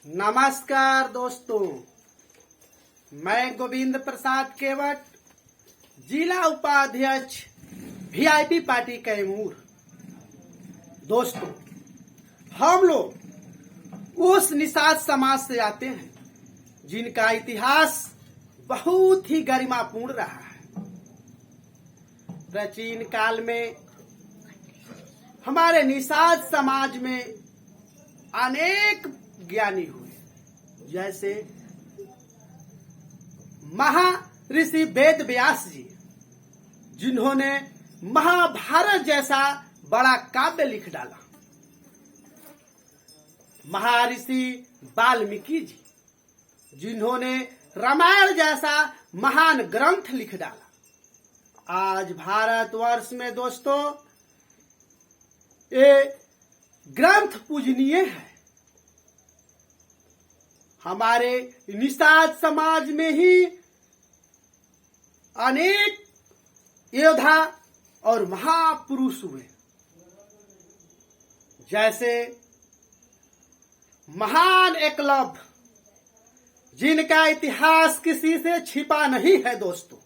नमस्कार दोस्तों, मैं गोविंद प्रसाद केवट, जिला उपाध्यक्ष वीआईपी पार्टी कैमूर। दोस्तों, हम लोग उस निषाद समाज से आते हैं जिनका इतिहास बहुत ही गरिमापूर्ण रहा है। प्राचीन काल में हमारे निषाद समाज में अनेक ज्ञानी हुए, जैसे महर्षि वेद व्यास जी, जिन्होंने महाभारत जैसा बड़ा काव्य लिख डाला। महर्षि वाल्मीकि जी, जिन्होंने रामायण जैसा महान ग्रंथ लिख डाला। आज भारतवर्ष में दोस्तों ये ग्रंथ पूजनीय है। हमारे निषाद समाज में ही अनेक योद्धा और महापुरुष हुए, जैसे महान एकलव्य, जिनका इतिहास किसी से छिपा नहीं है। दोस्तों,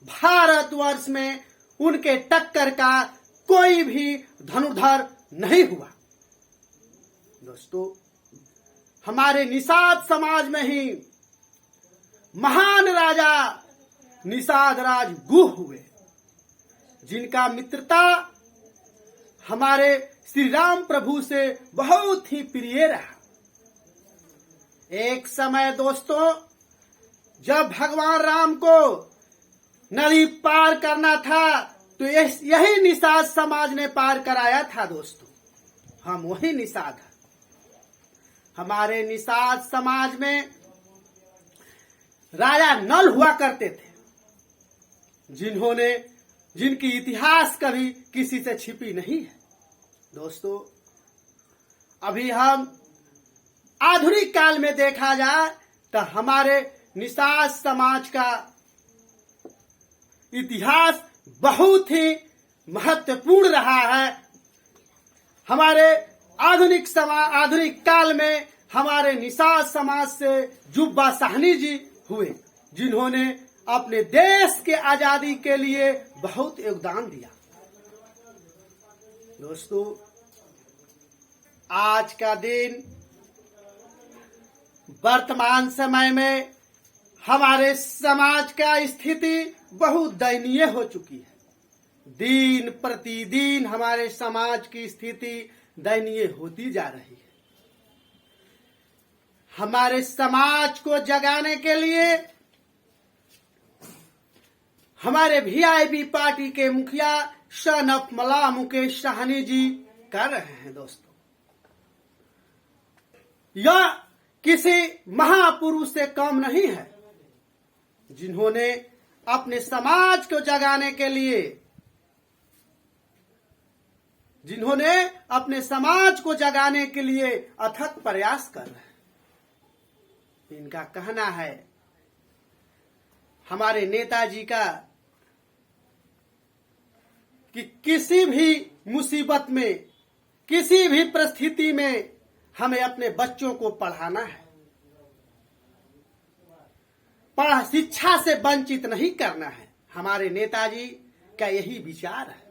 भारतवर्ष में उनके टक्कर का कोई भी धनुर्धर नहीं हुआ। दोस्तों, हमारे निषाद समाज में ही महान राजा निषाद राज गुह हुए, जिनका मित्रता हमारे श्री राम प्रभु से बहुत ही प्रिय रहा। एक समय दोस्तों, जब भगवान राम को नदी पार करना था तो यही निषाद समाज ने पार कराया था। दोस्तों, हम वही निषाद हैं। हमारे निषाद समाज में राजा नल हुआ करते थे, जिनकी इतिहास कभी किसी से छिपी नहीं है। दोस्तों, अभी हम आधुनिक काल में देखा जाए तो हमारे निषाद समाज का इतिहास बहुत ही महत्वपूर्ण रहा है। हमारे आधुनिक काल में हमारे निषाद समाज से जुब्बा साहनी जी हुए, जिन्होंने अपने देश के आजादी के लिए बहुत योगदान दिया। दोस्तों, आज का दिन वर्तमान समय में हमारे समाज का स्थिति बहुत दयनीय हो चुकी है। दिन प्रतिदिन हमारे समाज की स्थिति दयनीय होती जा रही है। हमारे समाज को जगाने के लिए हमारे वीआईपी पार्टी के मुखिया सन ऑफ मला मुकेश साहनी जी कर रहे हैं। दोस्तों, यह किसी महापुरुष से कम नहीं है, जिन्होंने अपने समाज को जगाने के लिए अथक प्रयास कर रहे हैं। इनका कहना है, हमारे नेताजी का, कि किसी भी मुसीबत में, किसी भी परिस्थिति में हमें अपने बच्चों को पढ़ाना है, शिक्षा से वंचित नहीं करना है। हमारे नेताजी का यही विचार है।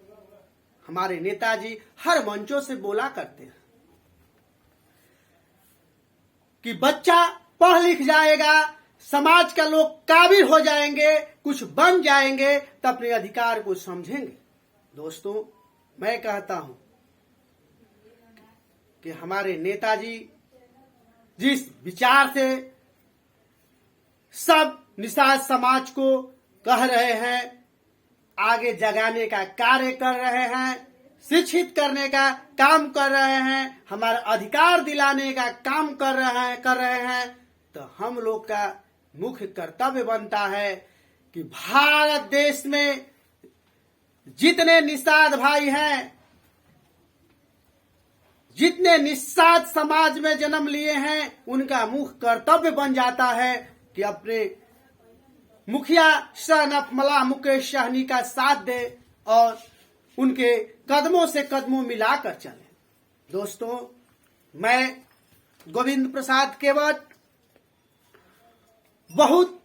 हमारे नेताजी हर मंचों से बोला करते हैं कि बच्चा पढ़ लिख जाएगा, समाज का लोग काबिल हो जाएंगे, कुछ बन जाएंगे, तो अपने अधिकार को समझेंगे। दोस्तों, मैं कहता हूं कि हमारे नेताजी जिस विचार से सब निषाद समाज को कह रहे हैं, आगे जगाने का कार्य कर रहे हैं, शिक्षित करने का काम कर रहे हैं, हमारा अधिकार दिलाने का काम कर रहे हैं, तो हम लोग का मुख्य कर्तव्य बनता है कि भारत देश में जितने निषाद भाई हैं, जितने निषाद समाज में जन्म लिए हैं, उनका मुख्य कर्तव्य बन जाता है कि अपने मुखिया सन ऑफ मला मुकेश साहनी का साथ दे और उनके कदमों से कदमों मिलाकर चले। दोस्तों, मैं गोविंद प्रसाद केवट बहुत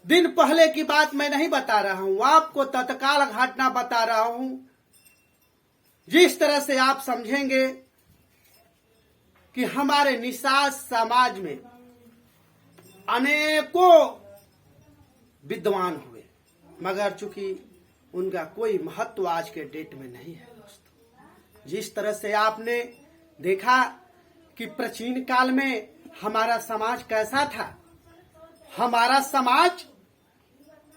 दिन पहले की बात मैं नहीं बता रहा हूं, आपको तत्काल घटना बता रहा हूं। जिस तरह से आप समझेंगे कि हमारे निषाद समाज में अनेकों विद्वान हुए, मगर चूंकि उनका कोई महत्व आज के डेट में नहीं है दोस्तों। जिस तरह से आपने देखा कि प्राचीन काल में हमारा समाज कैसा था, हमारा समाज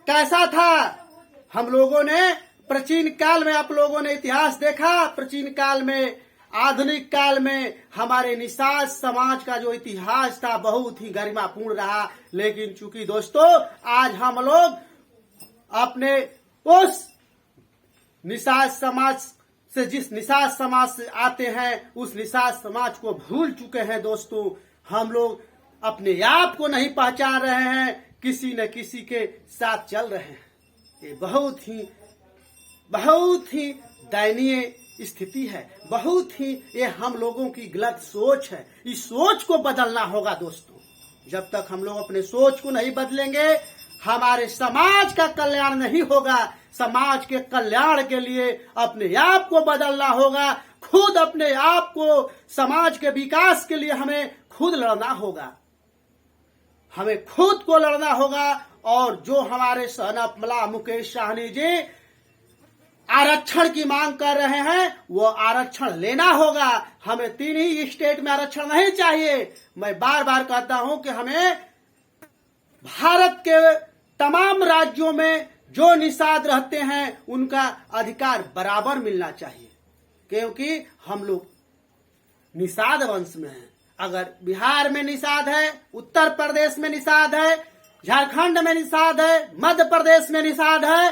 कैसा था, हम लोगों ने प्राचीन काल में, आप लोगों ने इतिहास देखा, प्राचीन काल में, आधुनिक काल में हमारे निषाद समाज का जो इतिहास था बहुत ही गरिमापूर्ण रहा। लेकिन चूंकि दोस्तों आज हम लोग अपने उस निषाद समाज से, जिस निषाद समाज से आते हैं, उस निषाद समाज को भूल चुके हैं दोस्तों। हम लोग अपने आप को नहीं पहचान रहे हैं, किसी न किसी के साथ चल रहे हैं। ये बहुत ही दयनीय स्थिति है, बहुत ही ये हम लोगों की गलत सोच है। इस सोच को बदलना होगा दोस्तों। जब तक हम लोग अपने सोच को नहीं बदलेंगे, हमारे समाज का कल्याण नहीं होगा। समाज के कल्याण के लिए अपने आप को बदलना होगा, खुद अपने आप को, समाज के विकास के लिए हमें खुद लड़ना होगा, हमें खुद को लड़ना होगा। और जो हमारे सनप मला मुकेश साहनी जी आरक्षण की मांग कर रहे हैं, वो आरक्षण लेना होगा। हमें 3 ही स्टेट में आरक्षण नहीं चाहिए। मैं बार बार कहता हूं कि हमें भारत के तमाम राज्यों में जो निषाद रहते हैं उनका अधिकार बराबर मिलना चाहिए, क्योंकि हम लोग निषाद वंश में हैं। अगर बिहार में निषाद है, उत्तर प्रदेश में निषाद है, झारखंड में निषाद है, मध्य प्रदेश में निषाद है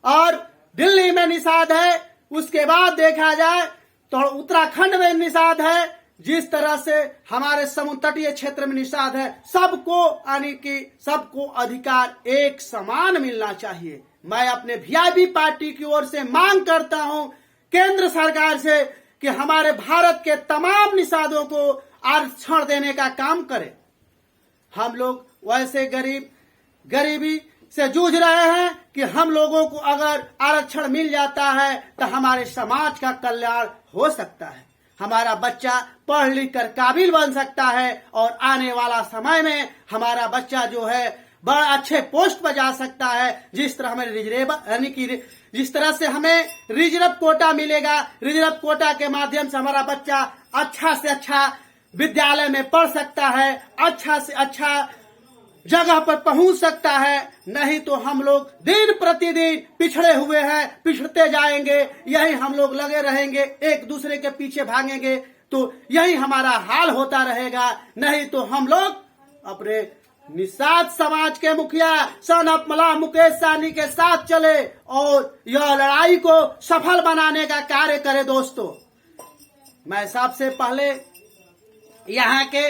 और दिल्ली में निषाद है, उसके बाद देखा जाए तो उत्तराखंड में निषाद है। जिस तरह से हमारे समुद्र तटीय क्षेत्र में निषाद है, सबको यानी कि सबको अधिकार एक समान मिलना चाहिए। मैं अपने वीआईपी पार्टी की ओर से मांग करता हूं केंद्र सरकार से कि हमारे भारत के तमाम निषादों को आरक्षण देने का काम करे। हम लोग वैसे गरीबी से जूझ रहे हैं कि हम लोगों को अगर आरक्षण मिल जाता है तो हमारे समाज का कल्याण हो सकता है, हमारा बच्चा पढ़ लिख कर काबिल बन सकता है और आने वाला समय में हमारा बच्चा जो है बड़ा अच्छे पोस्ट पर जा सकता है। जिस तरह हमें रिजर्व यानी कि जिस तरह से हमें रिजर्व कोटा मिलेगा, रिजर्व कोटा के माध्यम से हमारा बच्चा अच्छा से अच्छा विद्यालय में पढ़ सकता है, अच्छा से अच्छा जगह पर पहुंच सकता है। नहीं तो हम लोग दिन प्रतिदिन पिछड़े हुए हैं, पिछड़ते जाएंगे, यही हम लोग लगे रहेंगे, एक दूसरे के पीछे भागेंगे तो यही हमारा हाल होता रहेगा। नहीं तो हम लोग अपने निषाद समाज के मुखिया सनप मला मुकेश साहनी के साथ चले और यह लड़ाई को सफल बनाने का कार्य करें। दोस्तों मैं सबसे पहले यहाँ के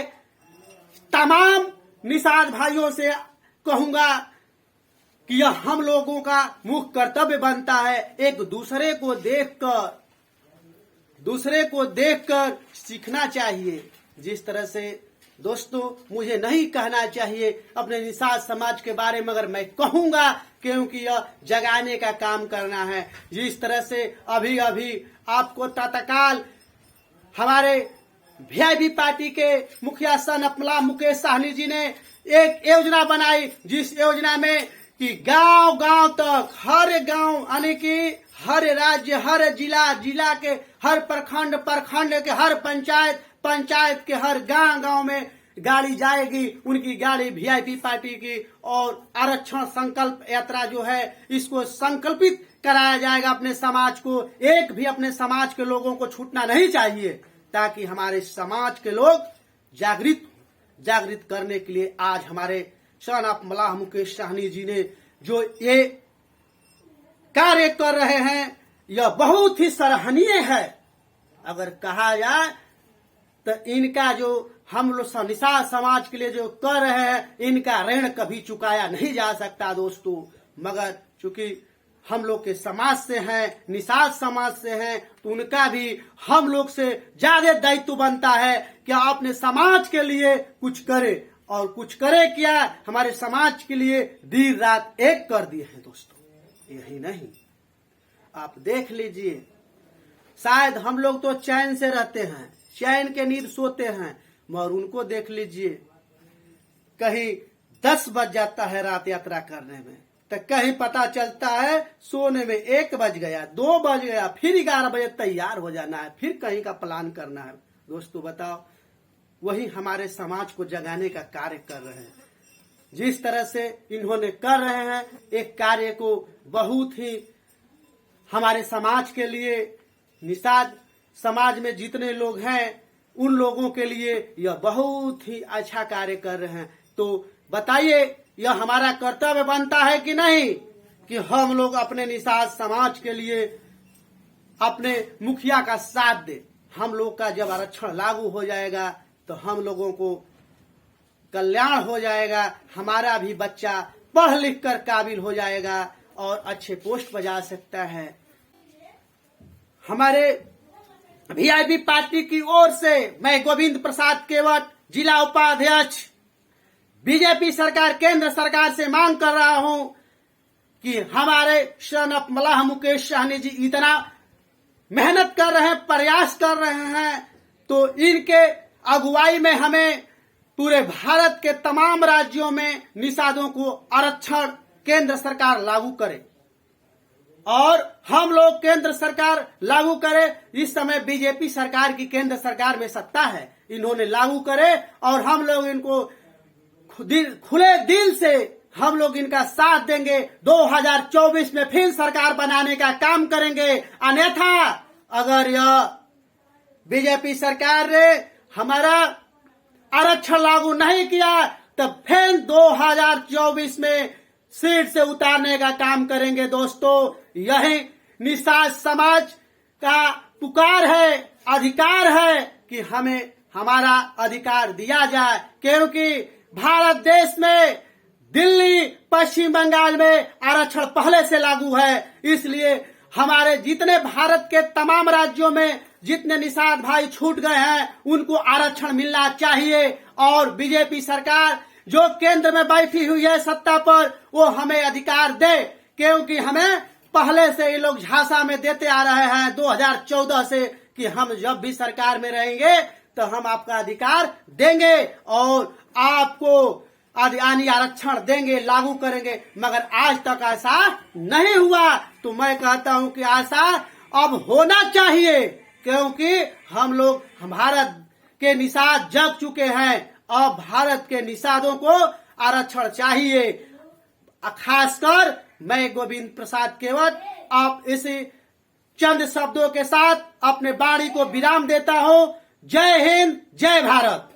तमाम निषाद भाइयों से कहूंगा कि यह हम लोगों का मुख्य कर्तव्य बनता है, एक दूसरे को देखकर सीखना चाहिए। जिस तरह से दोस्तों मुझे नहीं कहना चाहिए अपने निषाद समाज के बारे में, मगर मैं कहूंगा क्योंकि यह जगाने का काम करना है। जिस तरह से अभी आपको तत्काल हमारे वीआईपी पार्टी के मुखिया सनप मला मुकेश साहनी जी ने एक योजना बनाई, जिस योजना में कि गांव तक, हर गांव यानी कि हर राज्य, हर जिला के हर प्रखंड के हर पंचायत के हर गांव में गाड़ी जाएगी, उनकी गाड़ी वीआईपी पार्टी की। और आरक्षण संकल्प यात्रा जो है इसको संकल्पित कराया जाएगा अपने समाज को। एक भी अपने समाज के लोगों को छूटना नहीं चाहिए, ताकि हमारे समाज के लोग जागृत करने के लिए आज हमारे सनप मला मुकेश साहनी जी ने जो ये कार्य कर रहे हैं, यह बहुत ही सराहनीय है। अगर कहा जाए तो इनका जो हम लोग निषाद समाज के लिए जो कर रहे हैं, इनका ऋण कभी चुकाया नहीं जा सकता दोस्तों। मगर चूंकि हम लोग के समाज से हैं, निषाद समाज से हैं, तो उनका भी हम लोग से ज्यादा दायित्व बनता है कि अपने समाज के लिए कुछ करे। और कुछ करे क्या, हमारे समाज के लिए दिन रात एक कर दिए हैं दोस्तों। यही नहीं, आप देख लीजिए, शायद हम लोग तो चैन से रहते हैं, चैन के नींद सोते हैं, मगर उनको देख लीजिए, कहीं 10 बज जाता है रात यात्रा करने में, तो कहीं पता चलता है सोने में 1 बज गया, 2 बज गया, फिर 11 बजे तैयार हो जाना है, फिर कहीं का प्लान करना है। दोस्तों बताओ, वही हमारे समाज को जगाने का कार्य कर रहे हैं। जिस तरह से इन्होंने कर रहे हैं एक कार्य को, बहुत ही हमारे समाज के लिए, निषाद समाज में जितने लोग हैं उन लोगों के लिए यह बहुत ही अच्छा कार्य कर रहे हैं। तो बताइए, यह हमारा कर्तव्य बनता है कि नहीं कि हम लोग अपने निषाद समाज के लिए अपने मुखिया का साथ दे। हम लोग का जब आरक्षण लागू हो जाएगा तो हम लोगों को कल्याण हो जाएगा, हमारा भी बच्चा पढ़ लिख कर काबिल हो जाएगा और अच्छे पोस्ट पर जा सकता है। हमारे वीआईपी पार्टी की ओर से मैं गोविंद प्रसाद केवट, जिला उपाध्यक्ष, बीजेपी सरकार, केंद्र सरकार से मांग कर रहा हूं कि हमारे शनप मलाह मुकेश सहनी जी इतना मेहनत कर रहे हैं, प्रयास कर रहे हैं, तो इनके अगुवाई में हमें पूरे भारत के तमाम राज्यों में निषादों को आरक्षण केंद्र सरकार लागू करे और हम लोग केंद्र सरकार लागू करे। इस समय बीजेपी सरकार की केंद्र सरकार में सत्ता है, इन्होंने लागू करे और हम लोग इनको खुले दिल से हम लोग इनका साथ देंगे। 2024 में फिर सरकार बनाने का काम करेंगे। अन्यथा अगर यह बीजेपी सरकार ने हमारा आरक्षण लागू नहीं किया तब फिर 2024 में सीट से उतारने का काम करेंगे। दोस्तों, यही निषाद समाज का पुकार है, अधिकार है कि हमें हमारा अधिकार दिया जाए, क्योंकि भारत देश में दिल्ली, पश्चिम बंगाल में आरक्षण पहले से लागू है। इसलिए हमारे जितने भारत के तमाम राज्यों में जितने निषाद भाई छूट गए हैं उनको आरक्षण मिलना चाहिए। और बीजेपी सरकार जो केंद्र में बैठी हुई है सत्ता पर, वो हमें अधिकार दे, क्योंकि हमें पहले से ये लोग झांसा में देते आ रहे हैं 2014 से कि हम जब भी सरकार में रहेंगे तो हम आपका अधिकार देंगे और आपको यानी आरक्षण देंगे, लागू करेंगे, मगर आज तक ऐसा नहीं हुआ। तो मैं कहता हूं कि ऐसा अब होना चाहिए, क्योंकि हम लोग भारत के निषाद जग चुके हैं। अब भारत के निषादों को आरक्षण चाहिए। खासकर मैं गोविंद प्रसाद केवट आप इसी चंद शब्दों के साथ अपने वाणी को विराम देता हूं। जय हिंद, जय भारत।